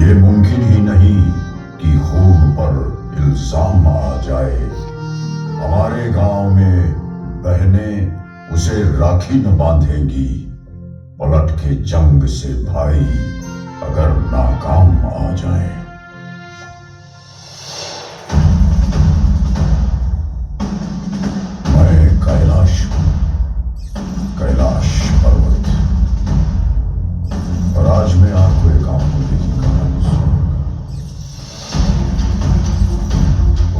ये मुमकिन ही नहीं कि खून पर इल्जाम आ जाए। हमारे गांव में बहनें उसे राखी न बांधेंगी। पलट के जंग से भाई अगर नाकाम आ जाए। मैं कैलाश हूं, कैलाश पर्वत। और आज मैं आपको एक आंख खोलने की कहानी सुनाऊंगा।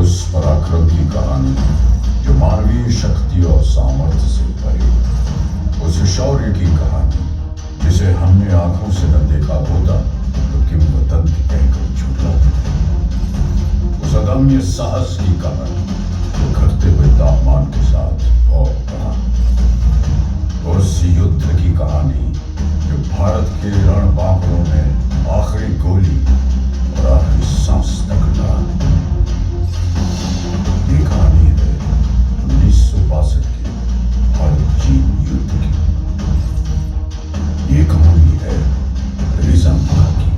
उस पराक्रम की कहानी जो मानवीय शक्ति और सामर्थ्य से भरी, उस शौर्य की कहानी जिसे हमने आंखों से न देखा होता तो किंवदंती कहकर झुठलाते थे। उस अदम्य साहस की कहानी जो घटते हुए तापमान के साथ और बढ़ा। उस युद्ध की कहानी जो भारत के रणबांकुरों में आखिरी गोली और आखिरी सांस तक लड़ा। ये कहानी है 1962 के भारत चीन युद्ध की। ये कहानी है रिजांगला की।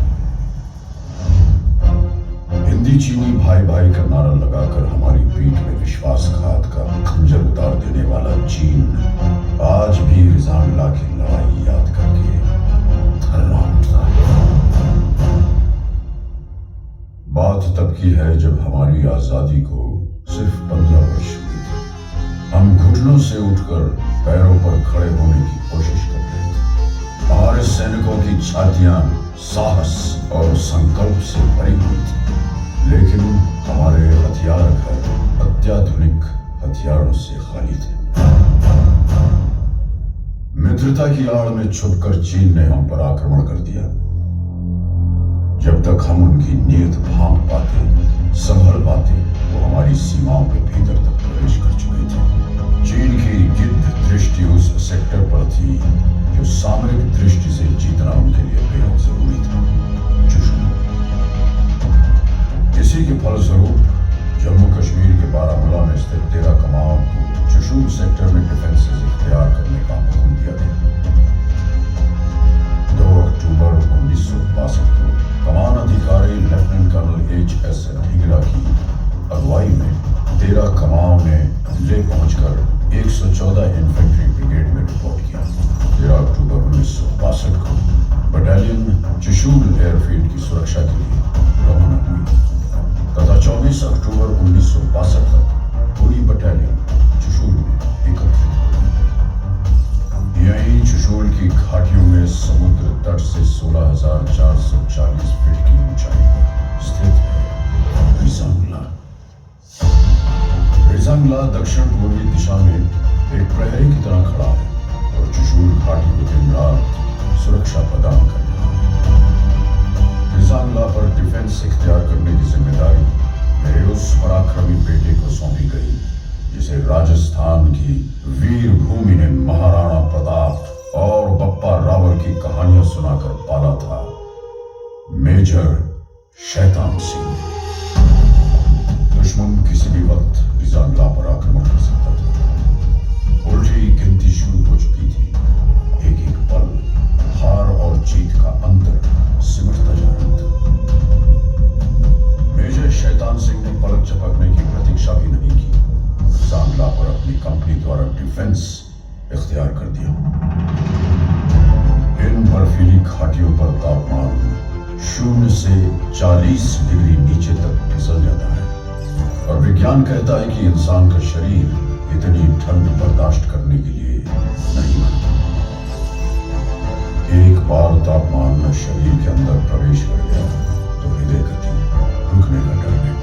हिंदी चीनी भाई भाई का नारा लगाकर हमारी पीठ में विश्वासघात का खंजर उतार देने वाला चीन आज भी रिजांगला की लड़ाई याद करके थर्रा उठता है। बात तब की है जब हमारी आजादी को सिर्फ 15 वर्ष हुए थे। हम घुटनों से उठकर पैरों पर खड़े होने की कोशिश कर रहे थे। हमारे सैनिकों की छातियां साहस और संकल्प से भरी हुई थी, लेकिन हमारे हथियार घर अत्याधुनिक हथियारों से खाली थे। मित्रता की आड़ में छुपकर चीन ने हम पर आक्रमण कर दिया। जब तक हम उनकी नीयत भांप पाते, संभल पाते, वो हमारी सीमाओं के भीतर तक प्रवेश कर चुके थे। चीन की गिद्ध दृष्टि उस सेक्टर पर थी जो सामरिक दृष्टि से जीतना उनके लिए बेहद जरूरी था, चुशूल। इसी के फलस्वरूप जम्मू कश्मीर के बारामूला में स्थित 13 कमांड को चुशूल सेक्टर में डिफेंसेस इख्तियार करने का हुक्म दिया गया। 2 अक्टूबर 1962 को कमान अधिकारी लेफ्टिनेंट कर्नल H.S. ढींगरा की अगुवाई में 13 कमाओं ने ले पहुंचकर 114 इन्फेंट्री ब्रिगेड में रिपोर्ट किया। 13 अक्टूबर 1962 को बटालियन चुशूल एयरफील्ड की सुरक्षा के लिए रवाना हुई तथा 24 अक्टूबर 1962 तक पूरी बटालियन चुशूल में एकत्रित हो गई। यहीं चुशूल की घाटियों में समुद्र तट से 16,440 फीट की ऊंचाई पर स्थित है रिजांगला। रिजांगला दक्षिण पूर्वी दिशा में एक प्रहरी की तरह खड़ा है और चुशूल घाटी को दिन रात सुरक्षा प्रदान कर रहा है। रिजांगला पर डिफेंस इख्तियार करने की जिम्मेदारी मेरे उस पराक्रमी बेटे को सौंपी गई जिसे राजस्थान की वीर भूमि ने महाराणा प्रताप और बप्पा रावल की कहानियां सुनाकर पाला था, मेजर शैतान सिंह। दुश्मन किसी भी वक्त रिजांगला पर आक्रमण कर सकता था। उल्टी गिनती शुरू हो चुकी थी। एक एक पल हार और जीत का अंतर सिमटता जा रहा था। मेजर शैतान सिंह ने पलक झपकने की प्रतीक्षा भी नहीं की। रिजांगला पर अपनी कंपनी द्वारा डिफेंस इख्तियार कर दिया। इन बर्फीली घाटियों पर तापमान 0 से 40 डिग्री नीचे तक फिसल जाता है और विज्ञान कहता है कि इंसान का शरीर इतनी ठंड बर्दाश्त करने के लिए नहीं बना। एक बार तापमान में शरीर के अंदर प्रवेश कर गया तो हृदय गति रुकने का डर नहीं।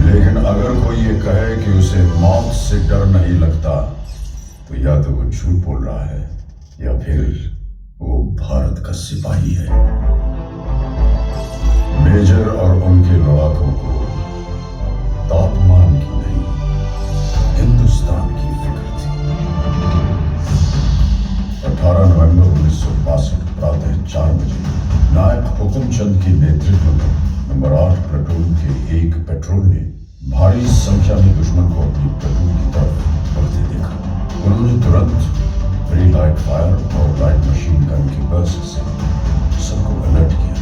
लेकिन अगर कोई ये कहे कि उसे मौत से डर नहीं लगता तो या तो वो झूठ बोल रहा है या फिर वो भारत का सिपाही है। मेजर और उनके लड़ाकों को तापमान की नहीं, हिंदुस्तान की फिक्र थी। 18 नवंबर 1962 प्रातः 4 बजे नायक हुकुमचंद के नेतृत्व में नंबर 8 प्लेटून के एक पेट्रोल ने भारी संख्या में दुश्मन को अपनी प्लेटून की तरफ बढ़ते देखा। उन्होंने तुरंत प्री लाइट फायर और लाइट मशीन गन की बर्स्ट से सबको अलर्ट किया।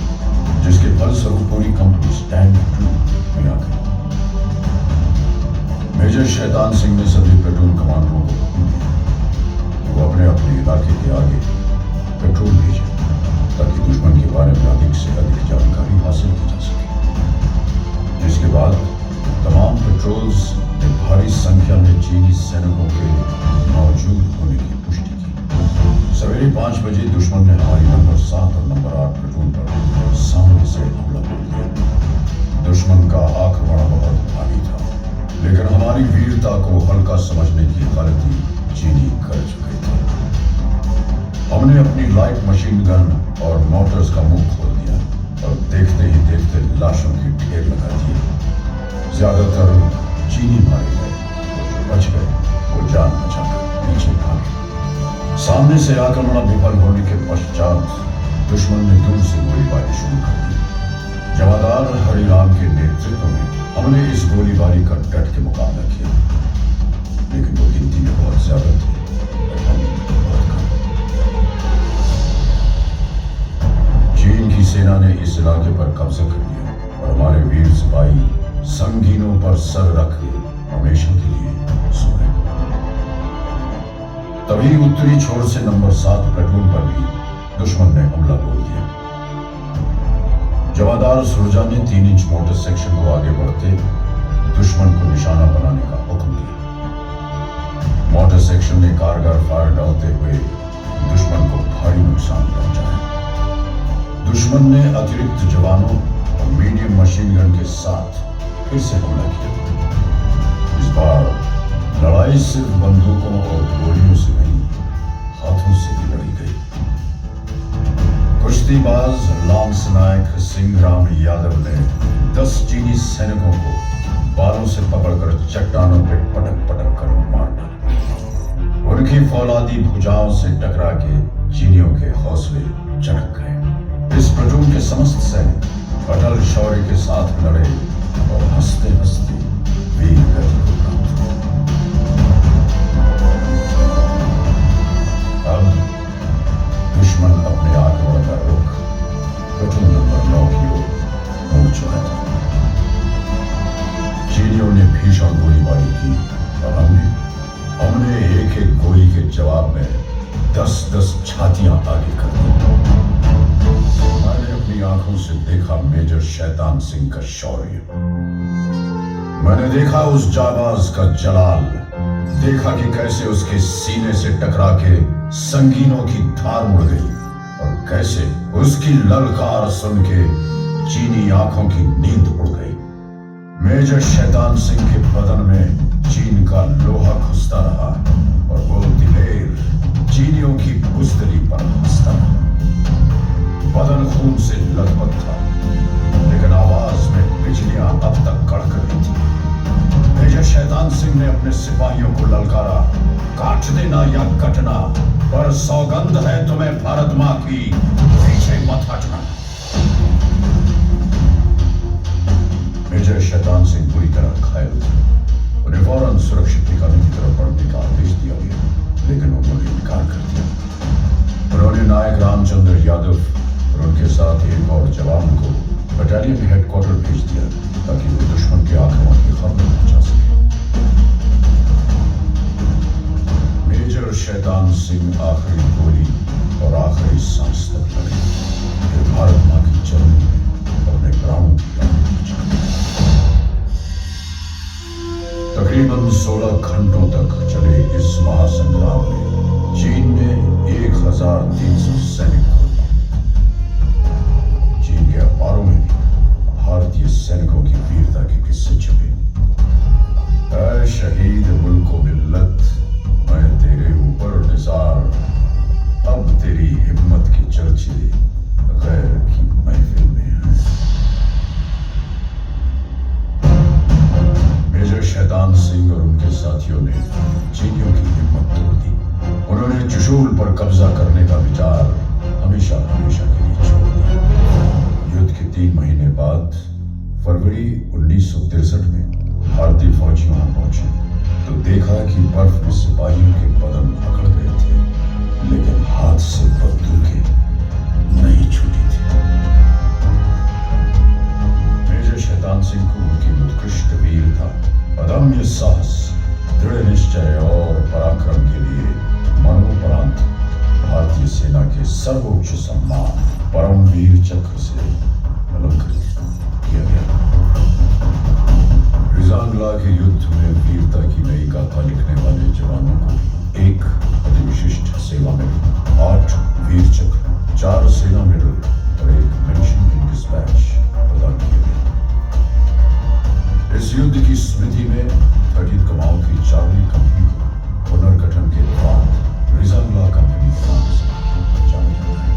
मेजर शैतान सिंह ने सभी प्लेटून कमांडरों को हुक्म दिया वो अपने अपने इलाके के आगे पेट्रोल भेजे ताकि दुश्मन के बारे में अधिक से अधिक जानकारी हासिल की जा सके। जिसके बाद तमाम पेट्रोल्स ने भारी संख्या में चीनी सैनिकों के मौजूद होने की पुष्टि की। सवेरे 5 बजे दुश्मन ने हमारी नंबर 7 और नंबर 8 प्लेटून पर सामने से हमला बोल दिया। दुश्मन का आक्रमण बहुत भारी था, लेकिन हमारी वीरता को हल्का समझने की गलती चीनी कर चुके थे। हमने अपनी लाइट मशीन गन और मोटर्स का मुंह खोल दिया और देखते ही देखते लाशों की ढेर लगा दिए। ज्यादातर चीनी मारे गए और जो बच गए वो जान बचाकर पीछे भागे। सामने से आक्रमण विफल होने के पश्चात दुश्मन ने दूर से गोलीबारी शुरू कर दी। जमादार हरिराम के नेतृत्व में हमने इस गोलीबारी का डट के मुकाबला किया, लेकिन वो गिनती में बहुत ज्यादा थे और हम बहुत कम। चीन की सेना ने इस इलाके पर कब्जा कर लिया और हमारे वीर सिपाही संगीनों पर सर रख हमेशा के लिए सो गए। तभी उत्तरी छोर से नंबर 7 प्लेटून पर भी दुश्मन ने हमला बोल दिया। जमादार सुरजा ने 3 इंच मोटर सेक्शन को आगे बढ़ते दुश्मन को निशाना बनाने का हुक्म दिया। मोटर सेक्शन ने कारगर फायर डालते हुए दुश्मन को भारी नुकसान पहुंचाया। दुश्मन ने अतिरिक्त जवानों और मीडियम मशीन गन के साथ फिर से हमला किया। इस बार लड़ाई सिर्फ बंदूकों और गोलियों से नहीं, हाथों से भी लड़ी गई। कुश्तीबाज लांस नायक सिंहराम यादव ने 10 चीनी सैनिकों को बालों से पकड़कर चट्टानों पे पटक पटक कर मार डाला। उनकी फौलादी भुजाओं से टकरा के चीनियों के हौसले चढ़क गए। इस प्लेटून के समस्त सैनिक अटल शौर्य के साथ लड़े और हंसते हंसते वीर गति को प्राप्त हुए। अब दुश्मन अपने आक्रमण का रुख प्लेटून नंबर 9 की ओर मोड़ चुका था। चीनियों ने भीषण गोलीबारी की और हमने एक एक गोली के जवाब में 10-10 छातियां आगे कर दी। मैंने अपनी आंखों से देखा मेजर शैतान सिंह का शौर्य। मैंने देखा उस जाबाज का जलाल, देखा कि कैसे उसके सीने से टकरा के संगीनों की धार मुड़ गई और कैसे उसकी ललकार सुन के चीनी आंखों की नींद उड़ गई। मेजर शैतान सिंह के बदन में चीन का लोहा घुसता रहा और वो दिलेर चीनियों की बुजदली पर हंसता रहा। बदन खून से लथपथ था, लेकिन आवाज में बिजलियां अब तक कड़क रही थी। मेजर शैतान सिंह ने अपने सिपाहियों को ललकारा, काट देना या कटना, पर सौगंध है तुम्हें भारत मां की, पीछे मत हटना। मेजर शैतान सिंह बुरी तरह घायल थे। उन्हें फौरन सुरक्षित ठिकाने की तरफ बढ़ने का आदेश दिया गया, लेकिन उन्होंने इनकार कर दिया। उन्होंने नायक रामचंद्र यादव और उनके साथ एक और जवान को बटालियन हेडक्वार्टर भेज दिया ताकि वो दुश्मन के आक्रमण की खबर पहुंचा सके। मेजर शैतान सिंह आखिरी गोली और आखिरी सांस तक लड़े, फिर भारत मां की चरणों में अपने प्राणों की आहुति दी। तकरीबन 16 घंटों तक चले इस महासंग्राम में चीन ने 1300 सैनिक खो दिए। चीन के अखबारों में भी भारतीय सैनिकों की वीरता के किस्से छपे। ऐ शहीद मुल्को मिल्लत, मैं तेरे ऊपर निसार, अब तेरी हिम्मत के चर्चे गैर की महफिल में हैं। मेजर शैतान सिंह और उनके साथियों ने चीनियों की हिम्मत तोड़ दी। उन्होंने चुशूल पर कब्जा करने का विचार हमेशा हमेशा के लिए छोड़ दिया। युद्ध के 3 महीने बाद फरवरी 1963 में भारतीय फौजी वहां पहुंचे तो देखा कि बर्फ में सिपाहियों के बदन पकड़ गए थे, लेकिन हाथ से बंदूकें नहीं छूटी थी। मेजर शैतान सिंह को उनकी उत्कृष्ट वीरता, अदम्य साहस वीर चक्र से अलंकृत किया गया। रिजांगला के युद्ध में वीरता की नई गाथा लिखने वाले जवानों को एक अति विशिष्ट सेवा मेडल, 8 वीर चक्र, 4 सेना मेडल और एक मेंशन इन डिस्पैच प्रदान किए गए। इस युद्ध की स्मृति में 13 कमाओं की चार्ली कंपनी को पुनर्गठन के बाद रिजांगला कंपनी के नाम से जाना जाता है।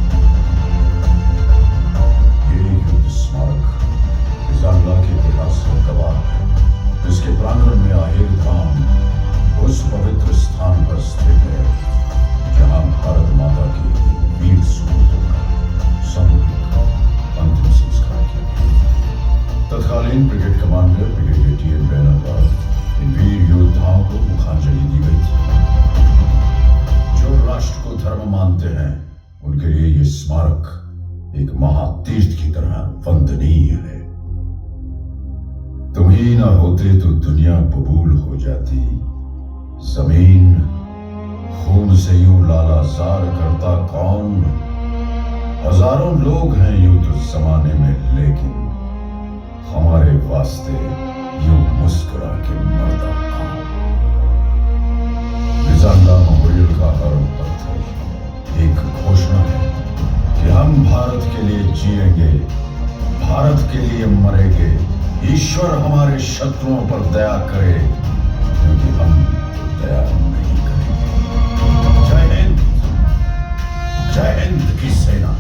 ये युद्ध स्मारक रिजांगला के इतिहास का गवाह है, जिसके प्रांगण में आहेर धाम उस पवित्र स्थान पर स्थित है जहां भारत माता के वीर सपूतों का सामूहिक अंतिम संस्कार किया गया। तत्कालीन brigade commander brigadier TN. Raina द्वारा इन वीर योद्धाओं को मुखांजलि दी गई थी। जो राष्ट्र को धर्म मानते हैं उनके लिए ये स्मारक एक महातीर्थ की तरह वंदनीय है। तुम ही ना होते तो दुनिया बबूल हो जाती, जमीन खून से यूं लालाजार करता कौन। हजारों लोग हैं यूं तो जमाने में, लेकिन हमारे वास्ते यूं मुस्कुरा के मरदा कौन। रिजांगला मेमोरियल का हर पत्थर एक घोषणा है कि हम भारत के लिए जिएंगे, भारत के लिए मरेंगे। ईश्वर हमारे शत्रुओं पर दया करे, क्योंकि हम दया नहीं करेंगे। जय हिंद की सेना।